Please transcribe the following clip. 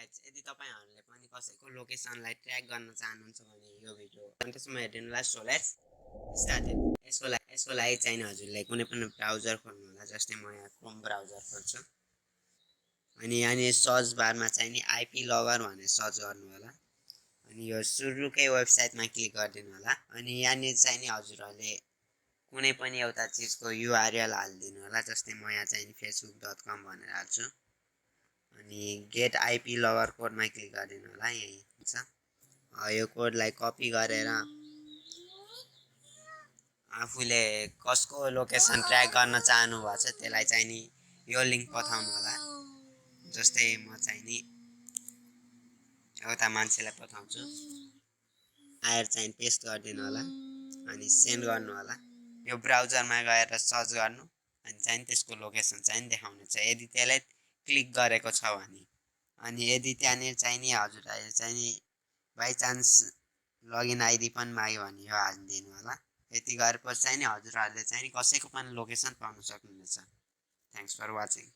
Guys यदि तपाईहरुले पनि कसैको लोकेसनलाई ट्र्याक गर्न चाहनुहुन्छ भने यो भिडियो अन्त्यसम्म हेर्नुलाई। So let's start it. यसको लागि चाहिँ हजुरले कुनै पनि ब्राउजर खोल्नु होला। जस्तै म यहाँ क्रोम ब्राउजर खोल्छु अनि यहाँ सर्च बारमा चाहिँ नि आईपी लगर भनेर सर्च गर्नु होला अनि यो सुरुकै वेबसाइटमा क्लिक गरिदिनु होला अनि यहाँ चाहिँ नि हजुरहरुले कुनै पनि एउटा चीजको युआरएल हाल्दिनु होला। जस्तै म यहाँ चाहिँ facebook.com भनेर हाल्छु अनि गेट आईपी लगर कोडमा क्लिक गरिदिनु होला। यही छ यो कोडलाई कपी गरेर आफूले कसको लोकेसन ट्र्याक गर्न चाहनु भएको छ त्यसलाई चाहिँ नि यो लिंक पठाउनु होला। जस्तै म चाहिँ नि एउटा मान्छेलाई पठाउँछु आएर चाहिँ पेस्ट गरिदिनु होला अनि सेन्ड गर्नु होला। यो ब्राउजरमा गएर सर्च गर्नु अनि चाहिँ त्यसको लोकेसन चाहिँ देखाउनेछ यदि त्यसलाई क्लिक गरेको छ भने। अनि यदि त्यहाँनिर चाहिँ नि हजुरहरुले चाहिँ नि बाइ चान्स लगइन आइडी पनि माग्यो भने यो हालिदिनु होला। यति गरेपछि चाहिँ नि हजुरहरुले चाहिँ नि कसैको पनि लोकेसन पाउन सक्नुहुनेछ। Thanks for watching.